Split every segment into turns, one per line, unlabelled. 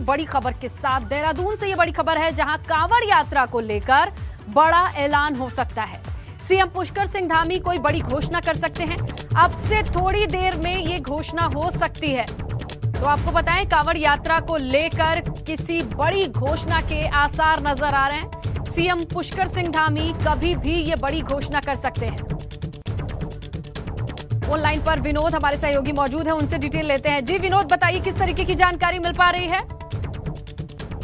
बड़ी खबर के साथ देहरादून से ये बड़ी खबर है, जहां कांवड़ यात्रा को लेकर बड़ा ऐलान हो सकता है। सीएम पुष्कर सिंह धामी कोई बड़ी घोषणा कर सकते हैं। अब से थोड़ी देर में ये घोषणा हो सकती है। तो आपको बताएं, कांवड़ यात्रा को लेकर किसी बड़ी घोषणा के आसार नजर आ रहे हैं। सीएम पुष्कर सिंह धामी कभी भी ये बड़ी घोषणा कर सकते हैं। ऑनलाइन पर विनोद हमारे सहयोगी मौजूद हैं, उनसे डिटेल लेते हैं। जी विनोद, बताइए किस तरीके की जानकारी मिल पा रही है?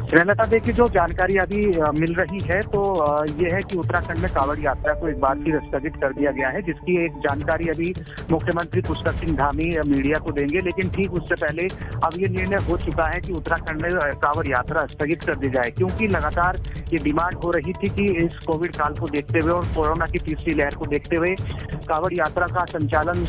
श्रीलता, देखिए जो जानकारी अभी मिल रही है तो ये है कि उत्तराखंड में कांवड़ यात्रा को एक बार फिर स्थगित कर दिया गया है, जिसकी एक जानकारी अभी मुख्यमंत्री पुष्कर सिंह धामी मीडिया को देंगे। लेकिन ठीक उससे पहले अब ये निर्णय हो चुका है कि उत्तराखंड में कांवड़ यात्रा स्थगित कर दी जाए, क्योंकि लगातार ये डिमांड हो रही थी कि इस कोविड काल को देखते हुए और कोरोना की तीसरी लहर को देखते हुए कांवड़ यात्रा का संचालन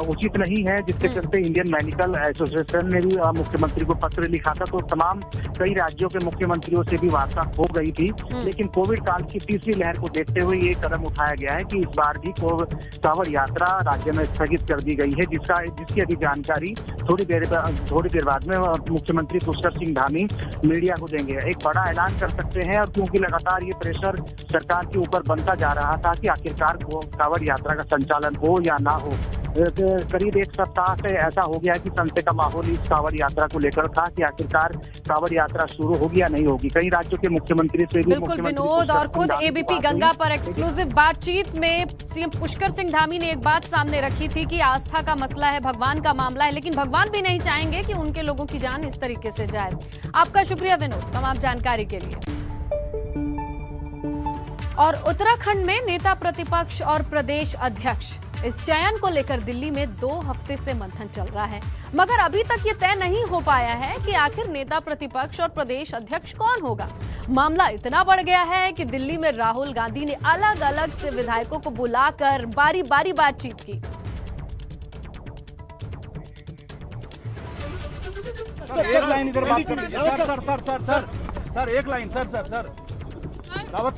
उचित नहीं है, जिसके चलते इंडियन मेडिकल एसोसिएशन ने भी मुख्यमंत्री को पत्र लिखा था। तो तमाम कई राज्यों के मुख्यमंत्रियों से भी वार्ता हो गई थी, लेकिन कोविड काल की तीसरी लहर को देखते हुए ये कदम उठाया गया है कि इस बार भी कांवड़ यात्रा राज्य में स्थगित कर दी गई है, जिसकी अभी जानकारी थोड़ी देर बाद में मुख्यमंत्री पुष्कर सिंह धामी मीडिया को देंगे। एक बड़ा ऐलान कर सकते हैं, और क्योंकि लगातार ये प्रेशर सरकार के ऊपर बनता जा रहा था कि आखिरकार कांवड़ यात्रा का संचालन हो या ना हो। करीब एक सप्ताह से ऐसा हो गया कि संशय का माहौल इस कांवड़ यात्रा को लेकर था कि आखिरकार कांवड़ यात्रा शुरू होगी या नहीं होगी। कई राज्यों के मुख्यमंत्री से भी
बिल्कुल विनोद, और खुद एबीपी गंगा पर एक्सक्लूसिव बातचीत में सीएम पुष्कर सिंह धामी ने एक बात सामने रखी थी कि आस्था का मसला है, भगवान का मामला है, लेकिन भगवान भी नहीं चाहेंगे कि उनके लोगों की जान इस तरीके से जाए। आपका शुक्रिया विनोद तमाम जानकारी के लिए। और उत्तराखंड में नेता प्रतिपक्ष और प्रदेश अध्यक्ष इस चयन को लेकर दिल्ली में 2 हफ्ते से मंथन चल रहा है, मगर अभी तक ये तय नहीं हो पाया है कि आखिर नेता प्रतिपक्ष और प्रदेश अध्यक्ष कौन होगा। मामला इतना बढ़ गया है कि दिल्ली में राहुल गांधी ने अलग अलग से विधायकों को बुलाकर बारी बारी बातचीत की।
एक लाइन इधर बात कर लीजिए। सर एक लाइन सर रावत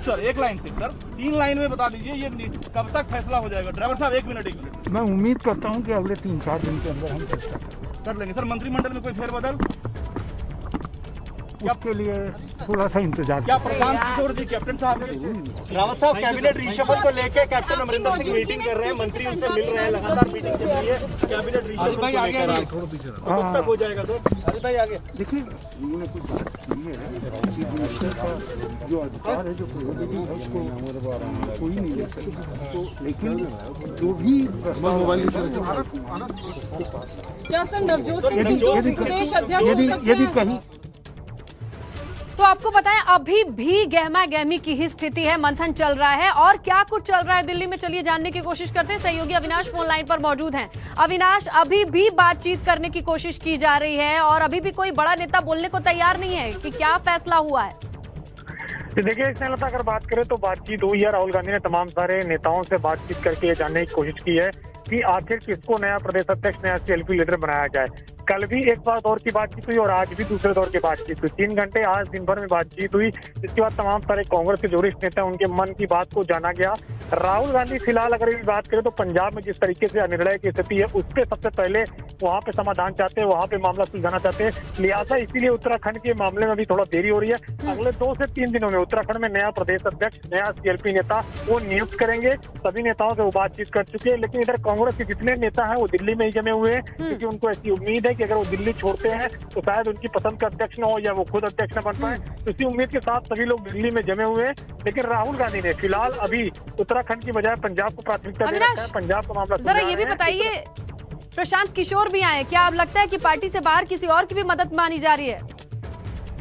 सर एक लाइन से सर 3 लाइन में बता दीजिए ये कब तक फैसला हो जाएगा। ड्राइवर साहब एक मिनट।
मैं उम्मीद करता हूं कि अगले 3-4 दिन के अंदर हम फैसला
कर लेंगे। सर मंत्रिमंडल में कोई फेरबदल,
उसके लिए थोड़ा सा इंतजार।
क्या प्रशांत किशोर जी कैप्टन साहब
रावत साहब कैबिनेट रिशफल को लेकर कैप्टन अमरिंदर सिंह मीटिंग कर रहे हैं, मंत्री उनसे मिल रहे हैं, लगातार मीटिंग चल रही है। कैबिनेट रिशफल को लेकर कब तक हो जाएगा सर?
अरे भाई आगे
देखिए, उन्होंने कुछ बात की है, जो अधिकार है, जो प्रिविलेज है, उसको कोई नहीं ले सकता। तो लेकिन जो भी यदि कहीं,
तो आपको बताएं अभी भी गहमा गहमी की ही स्थिति है, मंथन चल रहा है। और क्या कुछ चल रहा है दिल्ली में, चलिए जानने की कोशिश करते हैं। सहयोगी अविनाश फोन लाइन पर मौजूद हैं। अविनाश, अभी भी बातचीत करने की कोशिश की जा रही है और अभी भी कोई बड़ा नेता बोलने को तैयार नहीं है कि क्या फैसला हुआ है?
देखिए स्नेहलता, अगर बात करें तो बातचीत हुई है। राहुल गांधी ने तमाम सारे नेताओं से बातचीत करके ये जानने की कोशिश की है कि आखिर किसको नया प्रदेश अध्यक्ष, नया सीएलपी लीडर बनाया जाए। कल भी एक बार दौर की बातचीत हुई और आज भी दूसरे दौर की बातचीत हुई। 3 घंटे आज दिन भर में बातचीत हुई। इसके बाद तमाम सारे कांग्रेस के जो वरिष्ठ नेता उनके मन की बात को जाना गया। राहुल गांधी फिलहाल अगर ये बात करें तो पंजाब में जिस तरीके से अनिर्णय की स्थिति है उसके सबसे पहले वहां पे समाधान चाहते हैं, वहां पे मामला सुलझाना चाहते हैं। लिहाजा इसीलिए उत्तराखंड के मामले में भी थोड़ा देरी हो रही है। अगले 2 से 3 दिनों में उत्तराखंड में नया प्रदेश अध्यक्ष, नया सीएलपी नेता वो नियुक्त करेंगे। सभी नेताओं से वो बातचीत कर चुके हैं, लेकिन इधर कांग्रेस के जितने नेता हैं वो दिल्ली में ही जमे हुए हैं, क्योंकि उनको ऐसी उम्मीद है कि अगर वो दिल्ली छोड़ते हैं तो शायद उनकी पसंद का अध्यक्ष न हो या वो खुद अध्यक्ष न बन पाए। तो इसी उम्मीद के साथ सभी लोग दिल्ली में जमे हुए हैं। लेकिन राहुल गांधी ने फिलहाल अभी उत्तराखंड की बजाय पंजाब को प्राथमिकता दे रखा है। पंजाब का मामला
जरा ये भी बताइए, प्रशांत किशोर भी आए, क्या अब लगता है कि पार्टी से बाहर किसी और की भी मदद मानी जा रही है?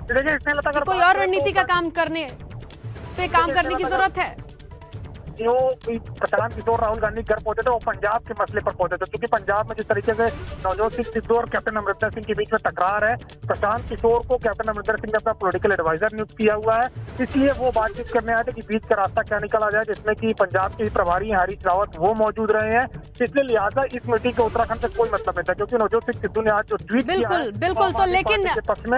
देखिए, कोई और रणनीति का काम करने पे काम करने की जरूरत है?
जो प्रशांत किशोर राहुल गांधी घर पहुंचे थे वो पंजाब के मसले पर पहुंचे थे, क्योंकि पंजाब में जिस तरीके से नवजोत सिंह सिद्धू और कैप्टन अमरिंदर सिंह के बीच में तकरार है, प्रशांत किशोर को कैप्टन अमरिंदर सिंह ने अपना पॉलिटिकल एडवाइजर नियुक्त किया हुआ है। इसलिए वो बातचीत करने आए थे कि बीच का रास्ता क्या निकला जाए, जिसमें कि पंजाब के प्रभारी हरीश रावत वो मौजूद रहे हैं। इसलिए लिहाजा इस मीटिंग का उत्तराखंड से कोई मतलब नहीं था, क्योंकि नवजोत सिंह सिद्धू ने आज जो ट्वीट किया है,
बिल्कुल। तो लेकिन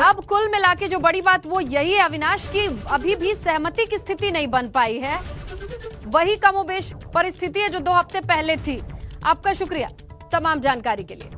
अब कुल मिला के जो बड़ी बात वो यही है अविनाश की अभी भी सहमति की स्थिति नहीं बन पाई है। वही कमोबेश परिस्थिति है जो 2 हफ्ते पहले थी। आपका शुक्रिया तमाम जानकारी के लिए।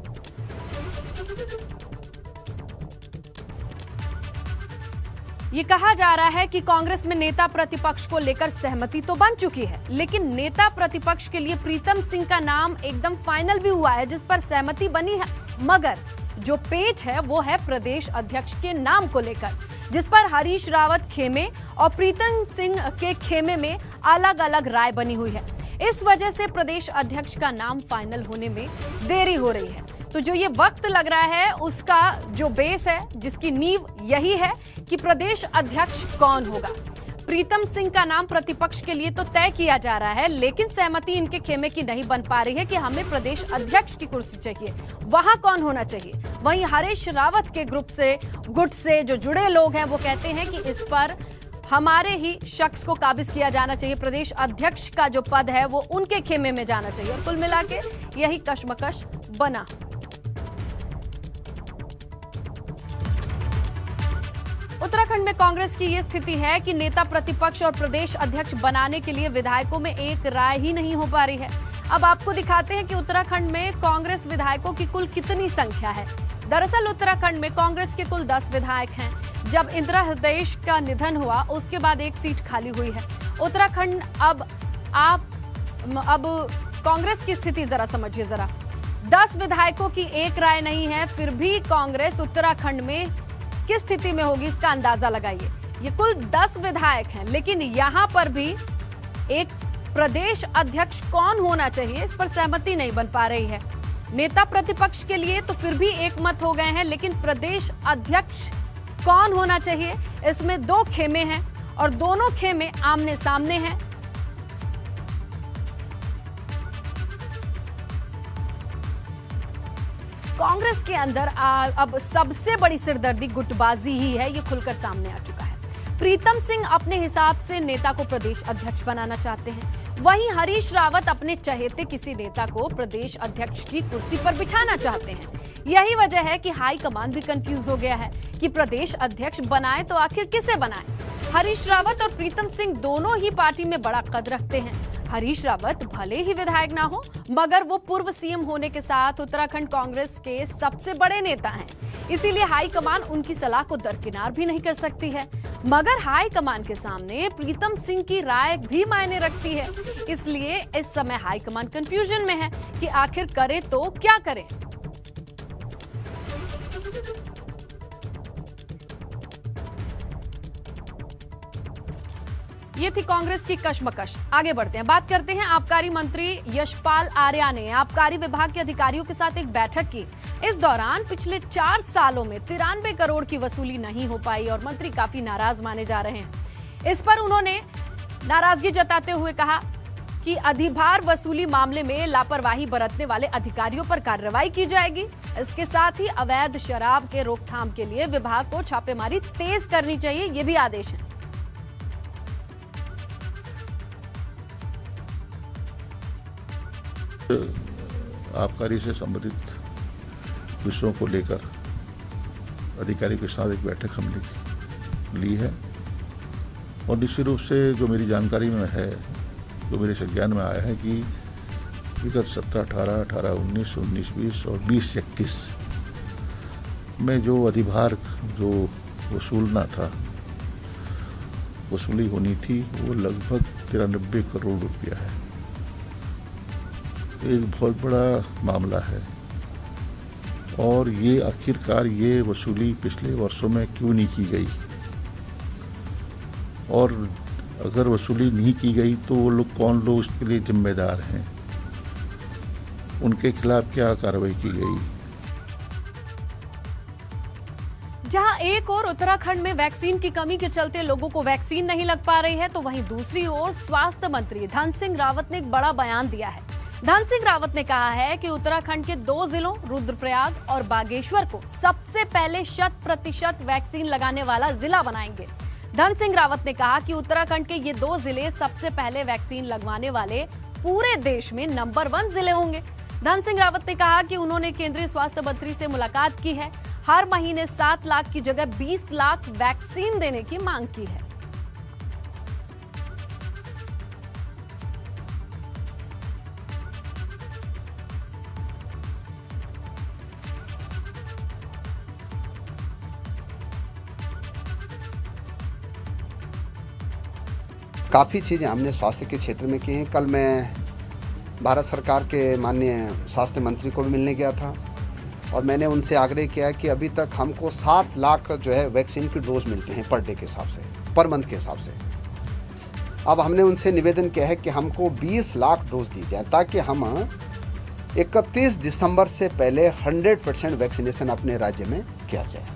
ये कहा जा रहा है कि कांग्रेस में नेता प्रतिपक्ष को लेकर सहमति तो बन चुकी है, लेकिन नेता प्रतिपक्ष के लिए प्रीतम सिंह का नाम एकदम फाइनल भी हुआ है, जिस पर सहमति बनी है। मगर जो पेच है वो है प्रदेश अध्यक्ष के नाम को लेकर, जिस पर हरीश रावत खेमे और प्रीतम सिंह के खेमे में अलग अलग राय बनी हुई है। इस वजह से प्रदेश अध्यक्ष का नाम फाइनल होने में देरी हो रही है। तो जो ये वक्त लग रहा है उसका जो बेस है, जिसकी नींव यही है कि प्रदेश अध्यक्ष कौन होगा। प्रीतम सिंह का नाम प्रतिपक्ष के लिए तो तय किया जा रहा है, लेकिन सहमति इनके खेमे की नहीं बन पा रही है कि हमें प्रदेश अध्यक्ष की कुर्सी चाहिए, वहां कौन होना चाहिए। वहीं हरीश रावत के ग्रुप से, गुट से जो जुड़े लोग हैं वो कहते हैं कि इस पर हमारे ही शख्स को काबिज किया जाना चाहिए, प्रदेश अध्यक्ष का जो पद है वो उनके खेमे में जाना चाहिए। और कुल मिला के यही कशमकश बना। उत्तराखंड में कांग्रेस की यह स्थिति है कि नेता प्रतिपक्ष और प्रदेश अध्यक्ष बनाने के लिए विधायकों में एक राय ही नहीं हो पा रही है। अब आपको दिखाते हैं कि उत्तराखंड में कांग्रेस विधायकों की कुल कितनी संख्या है। दरअसल उत्तराखंड में कांग्रेस के कुल 10 विधायक हैं। जब इंदिरा हृदयेश का निधन हुआ उसके बाद एक सीट खाली हुई है। उत्तराखंड अब कांग्रेस की स्थिति जरा समझिए जरा। 10 विधायकों की एक राय नहीं है, फिर भी कांग्रेस उत्तराखंड में किस स्थिति में होगी इसका अंदाजा लगाइए। ये कुल 10 विधायक हैं, लेकिन यहां पर भी एक प्रदेश अध्यक्ष कौन होना चाहिए इस पर सहमति नहीं बन पा रही है। नेता प्रतिपक्ष के लिए तो फिर भी एक मत हो गए हैं, लेकिन प्रदेश अध्यक्ष कौन होना चाहिए इसमें 2 खेमे हैं और दोनों खेमे आमने सामने हैं। कांग्रेस के अंदर अब सबसे बड़ी सिरदर्दी गुटबाजी ही है, ये खुलकर सामने आ चुका है। प्रीतम सिंह अपने हिसाब से नेता को प्रदेश अध्यक्ष बनाना चाहते हैं, वहीं हरीश रावत अपने चहेते किसी नेता को प्रदेश अध्यक्ष की कुर्सी पर बिठाना चाहते हैं। यही वजह है कि हाईकमान भी कंफ्यूज हो गया है कि प्रदेश अध्यक्ष बनाए तो आखिर किसे बनाए। हरीश रावत और प्रीतम सिंह दोनों ही पार्टी में बड़ा कद रखते हैं। हरीश रावत भले ही विधायक ना हो, मगर वो पूर्व सीएम होने के साथ उत्तराखंड कांग्रेस के सबसे बड़े नेता हैं। इसीलिए हाईकमान उनकी सलाह को दरकिनार भी नहीं कर सकती है। मगर हाईकमान के सामने प्रीतम सिंह की राय भी मायने रखती है। इसलिए इस समय हाईकमान कंफ्यूजन में है कि आखिर करे तो क्या करे। ये थी कांग्रेस की कशमकश। आगे बढ़ते हैं, बात करते हैं आबकारी मंत्री यशपाल आर्या ने आबकारी विभाग के अधिकारियों के साथ एक बैठक की। इस दौरान पिछले 4 सालों में 93 करोड़ की वसूली नहीं हो पाई और मंत्री काफी नाराज माने जा रहे हैं। इस पर उन्होंने नाराजगी जताते हुए कहा कि अधिभार वसूली मामले में लापरवाही बरतने वाले अधिकारियों पर कार्रवाई की जाएगी। इसके साथ ही अवैध शराब के रोकथाम के लिए विभाग को छापेमारी तेज करनी चाहिए, ये भी आदेश है।
आबकारी से संबंधित विषयों को लेकर अधिकारी के साथ एक बैठक हमने ली है और निश्चित रूप से जो मेरी जानकारी में है, जो मेरे संज्ञान में आया है कि विगत 17-18, 18-19, 19-20 और 20-21 में जो अधिभार जो वसूलना था, वसूली होनी थी, वो लगभग 93 करोड़ रुपया है। एक बहुत बड़ा मामला है और ये आखिरकार ये वसूली पिछले वर्षों में क्यों नहीं की गई, और अगर वसूली नहीं की गई तो वो लोग कौन लोग इसके लिए जिम्मेदार हैं, उनके खिलाफ क्या कार्रवाई की गई।
जहां एक ओर उत्तराखंड में वैक्सीन की कमी के चलते लोगों को वैक्सीन नहीं लग पा रही है, तो वहीं दूसरी ओर स्वास्थ्य मंत्री धन सिंह रावत ने एक बड़ा बयान दिया है। धन सिंह रावत ने कहा है कि उत्तराखंड के 2 जिलों रुद्रप्रयाग और बागेश्वर को सबसे पहले 100% वैक्सीन लगाने वाला जिला बनाएंगे। धन सिंह रावत ने कहा कि उत्तराखंड के ये 2 जिले सबसे पहले वैक्सीन लगवाने वाले पूरे देश में नंबर 1 जिले होंगे। धन सिंह रावत ने कहा कि उन्होंने केंद्रीय स्वास्थ्य मंत्री से मुलाकात की है, हर महीने 7 लाख की जगह 20 लाख वैक्सीन देने की मांग की है।
काफ़ी चीज़ें हमने स्वास्थ्य के क्षेत्र में की हैं। कल मैं भारत सरकार के माननीय स्वास्थ्य मंत्री को भी मिलने गया था और मैंने उनसे आग्रह किया कि अभी तक हमको 7 लाख जो है वैक्सीन की डोज मिलते हैं पर डे के हिसाब से, पर मंथ के हिसाब से। अब हमने उनसे निवेदन किया है कि हमको 20 लाख डोज दी जाए ताकि हम 31 दिसंबर से पहले 100% वैक्सीनेशन अपने राज्य में किया जाए।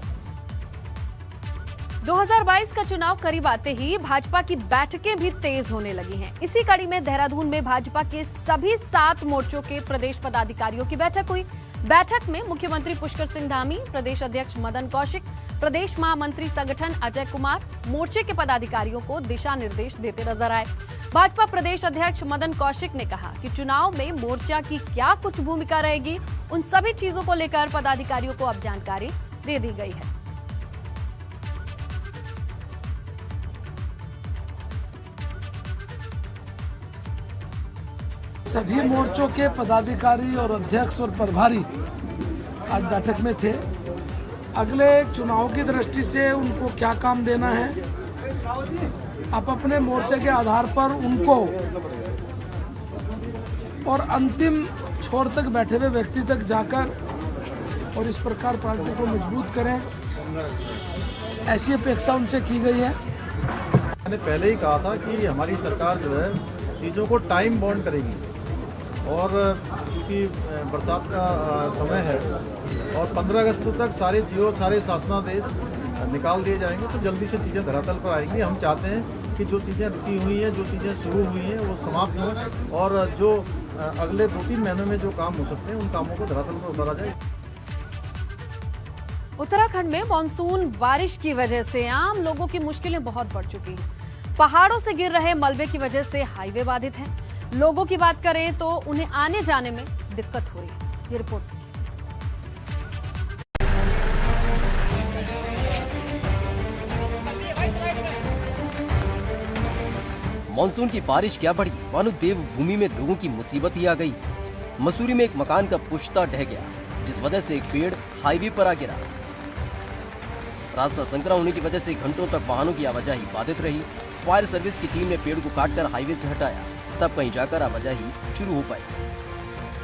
2022 का चुनाव करीब आते ही भाजपा की बैठकें भी तेज होने लगी हैं। इसी कड़ी में देहरादून में भाजपा के सभी 7 मोर्चों के प्रदेश पदाधिकारियों की बैठक हुई। बैठक में मुख्यमंत्री पुष्कर सिंह धामी, प्रदेश अध्यक्ष मदन कौशिक, प्रदेश महामंत्री संगठन अजय कुमार मोर्चे के पदाधिकारियों को दिशा निर्देश देते नजर आए। भाजपा प्रदेश अध्यक्ष मदन कौशिक ने कहा कि चुनाव में मोर्चा की क्या कुछ भूमिका रहेगी, उन सभी चीजों को लेकर पदाधिकारियों को अब जानकारी दे दी गई है।
सभी मोर्चों के पदाधिकारी और अध्यक्ष और प्रभारी आज बैठक में थे। अगले चुनाव की दृष्टि से उनको क्या काम देना है, आप अपने मोर्चे के आधार पर उनको और अंतिम छोर तक बैठे हुए व्यक्ति तक जाकर और इस प्रकार पार्टी को मजबूत करें, ऐसी अपेक्षा उनसे की गई है।
मैंने पहले ही कहा था कि हमारी सरकार जो है चीज़ों को टाइम बाउंड करेगी और क्योंकि बरसात का समय है और 15 अगस्त तक सारे जियो सारे शासनादेश निकाल दिए जाएंगे तो जल्दी से चीज़ें धरातल पर आएंगी। हम चाहते हैं कि जो चीज़ें रुकी हुई हैं, जो चीज़ें शुरू हुई हैं वो समाप्त हों और जो अगले 2-3 महीनों में जो काम हो सकते हैं उन कामों को धरातल पर उतारा जाए।
उत्तराखंड में मानसून बारिश की वजह से आम लोगों की मुश्किलें बहुत बढ़ चुकी हैं। पहाड़ों से गिर रहे मलबे की वजह से हाईवे बाधित हैं। लोगों की बात करें तो उन्हें आने जाने में दिक्कत हो रही है। ये रिपोर्ट।
मानसून की बारिश क्या बढ़ी, मानो देवभूमि में लोगों की मुसीबत ही आ गई। मसूरी में एक मकान का पुश्ता ढह गया, जिस वजह से एक पेड़ हाईवे पर आ गिरा। रास्ता संकरा होने की वजह से घंटों तक वाहनों की आवाजाही बाधित रही। फायर सर्विस की टीम ने पेड़ को काटकर हाईवे से हटाया, तब कहीं जाकर आवाजाही शुरू हो पाई।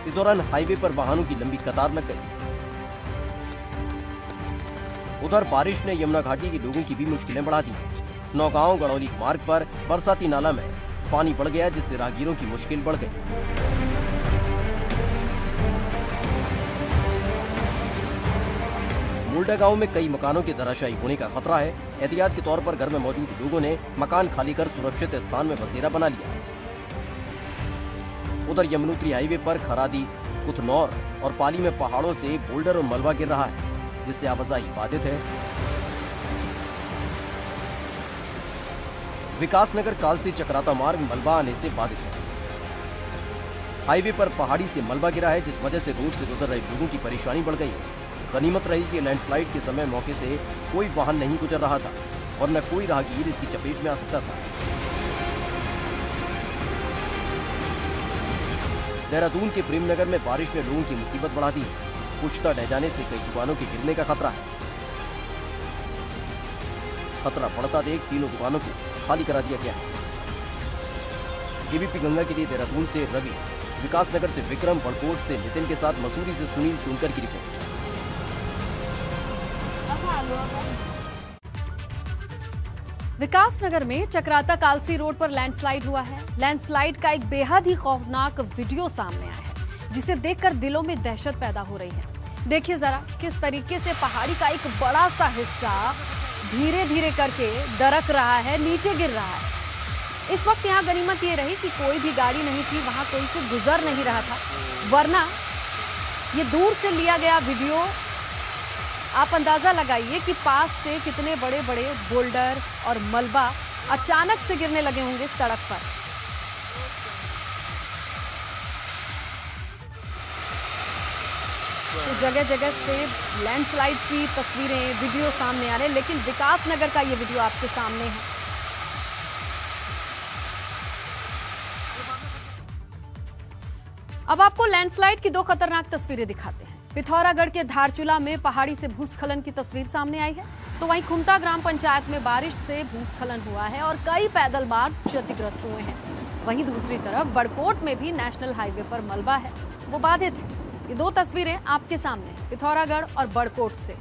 इस दौरान हाईवे पर वाहनों की लंबी कतार लग गई। उधर बारिश ने यमुना घाटी के लोगों की भी मुश्किलें बढ़ा दी। नौगांव गड़ौली मार्ग पर बरसाती नाला में पानी बढ़ गया, जिससे राहगीरों की मुश्किल बढ़ गई। मुल्डा गांव में कई मकानों के धराशायी होने का खतरा है। एहतियात के तौर पर घर में मौजूद लोगों ने मकान खाली कर सुरक्षित स्थान में बसेरा बना लिया। उधर यमुनोत्री हाईवे पर खरादी, कुथनौर और पाली में पहाड़ों से बोल्डर और मलबा गिर रहा है, जिससे आवाजाही बाधित है। विकासनगर कालसी चक्राता मार्ग मलबा आने से बाधित है। हाईवे पर पहाड़ी से मलबा गिरा है, जिस वजह से रोड से गुजर रहे लोगों की परेशानी बढ़ गई है। गनीमत रही कि लैंडस्लाइड के समय मौके से कोई वाहन नहीं गुजर रहा था और न कोई राहगीर इसकी चपेट में आ सकता था। देहरादून के प्रेमनगर में बारिश ने लोगों की मुसीबत बढ़ा दी। पुश्ता ढह जाने से कई दुकानों के गिरने का खतरा है। खतरा बढ़ता देख तीनों दुकानों को खाली करा दिया गया है। एबीपी गंगा के लिए देहरादून से रवि, विकासनगर से विक्रम, बड़कोट से नितिन के साथ मसूरी से सुनील सोनकर की रिपोर्ट।
विकासनगर में चक्राता कालसी रोड पर लैंडस्लाइड हुआ है। लैंडस्लाइड का एक बेहद ही खौफनाक वीडियो सामने आया है, जिसे देखकर दिलों में दहशत पैदा हो रही है। देखिए जरा किस तरीके से पहाड़ी का एक बड़ा सा हिस्सा धीरे धीरे करके दरक रहा है, नीचे गिर रहा है। इस वक्त यहाँ गनीमत ये रही कि कोई भी गाड़ी नहीं थी, वहां कोई से गुजर नहीं रहा था, वरना ये दूर से लिया गया वीडियो आप अंदाजा लगाइए कि पास से कितने बड़े बड़े बोल्डर और मलबा अचानक से गिरने लगे होंगे सड़क पर। तो जगह जगह से लैंडस्लाइड की तस्वीरें, वीडियो सामने आ रहे हैं, लेकिन विकासनगर का ये वीडियो आपके सामने है। अब आपको लैंडस्लाइड की 2 खतरनाक तस्वीरें दिखाते हैं। पिथौरागढ़ के धारचूला में पहाड़ी से भूस्खलन की तस्वीर सामने आई है, तो वहीं खुमता ग्राम पंचायत में बारिश से भूस्खलन हुआ है और कई पैदल मार्ग क्षतिग्रस्त हुए हैं। वहीं दूसरी तरफ बड़कोट में भी नेशनल हाईवे पर मलबा है, वो बाधित है। ये दो तस्वीरें आपके सामने पिथौरागढ़ और बड़कोट से।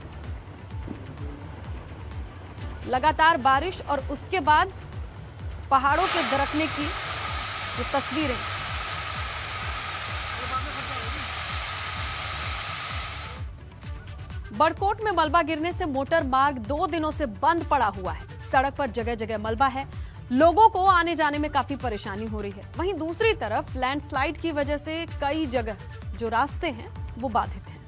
लगातार बारिश और उसके बाद पहाड़ों के दरकने की ये तस्वीरें। बड़कोट में मलबा गिरने से मोटर मार्ग 2 दिनों से बंद पड़ा हुआ है। सड़क पर जगह जगह मलबा है, लोगों को आने जाने में काफी परेशानी हो रही है। वहीं दूसरी तरफ लैंडस्लाइड की वजह से कई जगह जो रास्ते हैं वो बाधित हैं।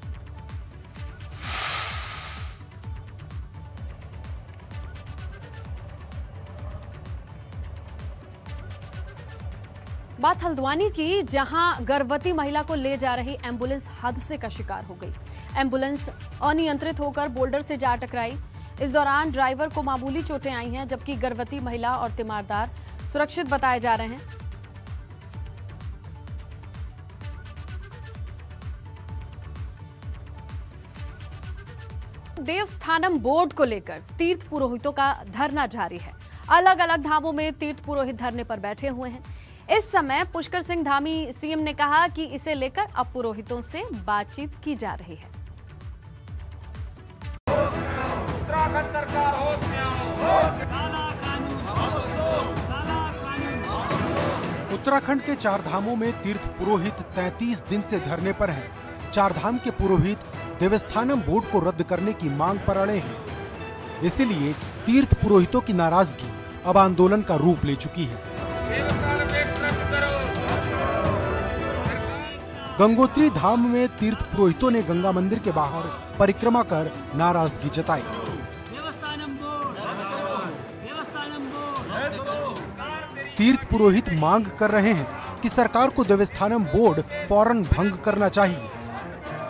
बात हल्द्वानी की, जहां गर्भवती महिला को ले जा रही एम्बुलेंस हादसे का शिकार हो गई। एम्बुलेंस अनियंत्रित होकर बोल्डर से जा टकराई। इस दौरान ड्राइवर को मामूली चोटें आई हैं, जबकि गर्भवती महिला और तीमारदार सुरक्षित बताए जा रहे हैं। देवस्थानम बोर्ड को लेकर तीर्थ पुरोहितों का धरना जारी है। अलग अलग धामों में तीर्थ पुरोहित धरने पर बैठे हुए हैं। इस समय पुष्कर सिंह धामी सीएम ने कहा कि इसे लेकर अब पुरोहितों से बातचीत की जा रही है।
उत्तराखंड सरकार होश में आओ।
उत्तराखंड के 4 धामों में तीर्थ पुरोहित 33 दिन से धरने पर हैं। 4 धाम के पुरोहित देवस्थानम बोर्ड को रद्द करने की मांग पर अड़े हैं। इसलिए तीर्थ पुरोहितों की नाराजगी अब आंदोलन का रूप ले चुकी है। गंगोत्री धाम में तीर्थ पुरोहितों ने गंगा मंदिर के बाहर परिक्रमा कर नाराजगी जताई। तीर्थ पुरोहित मांग कर रहे हैं कि सरकार को देवस्थानम बोर्ड फौरन भंग करना चाहिए।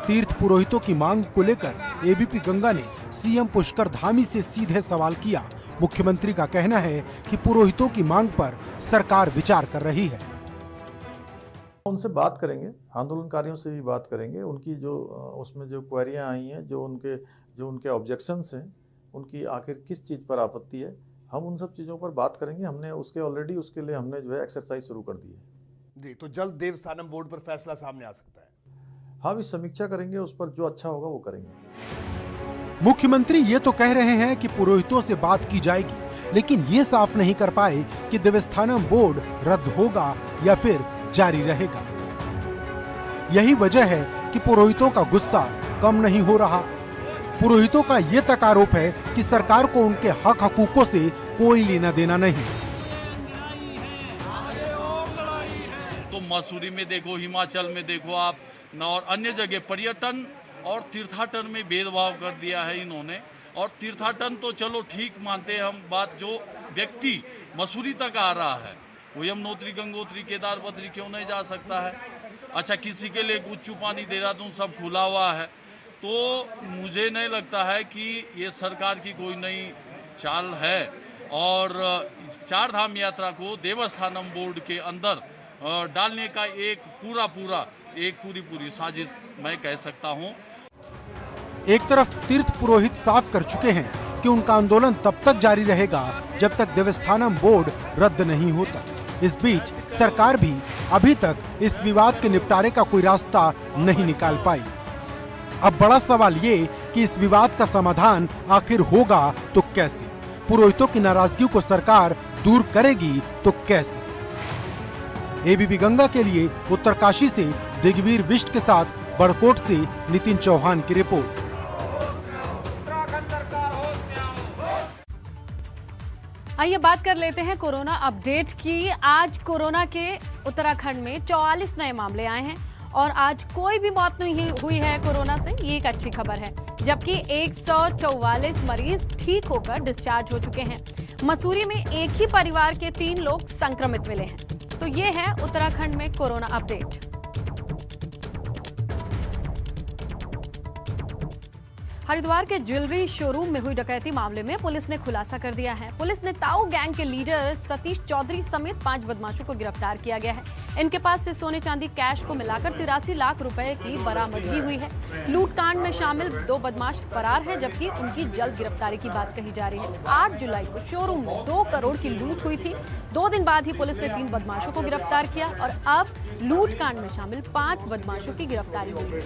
तीर्थ पुरोहितों की मांग को लेकर एबीपी गंगा ने सीएम पुष्कर धामी से सीधे सवाल किया। मुख्यमंत्री का कहना है कि पुरोहितों की मांग पर सरकार विचार कर रही है।
उनसे बात करेंगे, आंदोलनकारियों से भी बात करेंगे। उनकी जो उसमें जो क्वेरियां आई हैं, जो उनके ऑब्जेक्शंस हैं, उनकी आखिर किस चीज़ पर आपत्ति है, हम उन सब चीज़ों पर बात करेंगे। हमने ऑलरेडी उसके लिए हमने जो है एक्सरसाइज शुरू कर दी है।
जी, तो जल्द देवस्थानम बोर्ड पर फैसला सामने आ सकता है।
हाँ, भी समीक्षा करेंगे, उस पर जो अच्छा होगा वो करेंगे।
मुख्यमंत्री ये तो कह रहे हैं कि पुरोहितों से बात की जाएगी, लेकिन ये साफ नहीं कर पाए कि देवस्थानम बोर्ड रद्द होगा या फिर जारी रहेगा। यही वजह है कि पुरोहितों का गुस्सा कम नहीं हो रहा। पुरोहितों का ये तक आरोप है कि सरकार को उनके हक हकूकों से कोई लेना देना नहीं।
तो मसूरी में देखो, हिमाचल में देखो आप, और अन्य जगह पर्यटन और तीर्थाटन में भेदभाव कर दिया है इन्होंने। और तीर्थाटन तो चलो ठीक मानते हैं हम बात, जो व्यक्ति मसूरी तक आ रहा है वो यमुनोत्री, गंगोत्री, केदार, बद्री क्यों नहीं जा सकता है? अच्छा, किसी के लिए गुच्चू पानी, देहरादून सब खुला हुआ है। तो मुझे नहीं लगता है कि ये सरकार की कोई नई चाल है। और 4 धाम यात्रा को देवस्थानम बोर्ड के अंदर डालने का एक पूरी साजिश मैं कह सकता हूँ।
एक तरफ तीर्थ पुरोहित साफ कर चुके हैं कि उनका आंदोलन तब तक जारी रहेगा जब तक देवस्थानम बोर्ड रद्द नहीं होता। इस बीच सरकार भी अभी तक इस विवाद के निपटारे का कोई रास्ता नहीं निकाल पाई। अब बड़ा सवाल ये कि इस विवाद का समाधान आखिर होगा तो कैसे? पुरोहितों की नाराजगी को सरकार दूर करेगी तो कैसे? एबीपी गंगा के लिए उत्तरकाशी से दिग्वीर विष्ट के साथ बड़कोट से नितिन चौहान की रिपोर्ट।
आइए बात कर लेते हैं कोरोना अपडेट की। आज कोरोना के उत्तराखंड में 44 नए मामले आए हैं और आज कोई भी मौत नहीं हुई है कोरोना से, ये एक अच्छी खबर है। जबकि 144 मरीज ठीक होकर डिस्चार्ज हो चुके हैं। मसूरी में एक ही परिवार के 3 लोग संक्रमित मिले हैं। तो ये है उत्तराखंड में कोरोना अपडेट। हरिद्वार के ज्वेलरी शोरूम में हुई डकैती मामले में पुलिस ने खुलासा कर दिया है। पुलिस ने ताऊ गैंग के लीडर सतीश चौधरी समेत 5 बदमाशों को गिरफ्तार किया गया है। इनके पास से सोने चांदी कैश को मिलाकर 83 लाख रुपए की बरामदगी हुई है। लूटकांड में शामिल 2 बदमाश फरार हैं, जबकि उनकी जल्द गिरफ्तारी की बात कही जा रही है। 8 जुलाई को शोरूम में 2 करोड़ की लूट हुई थी। 2 दिन बाद ही पुलिस ने 3 बदमाशों को गिरफ्तार किया और अब लूटकांड में शामिल 5 बदमाशों की गिरफ्तारी हुई है।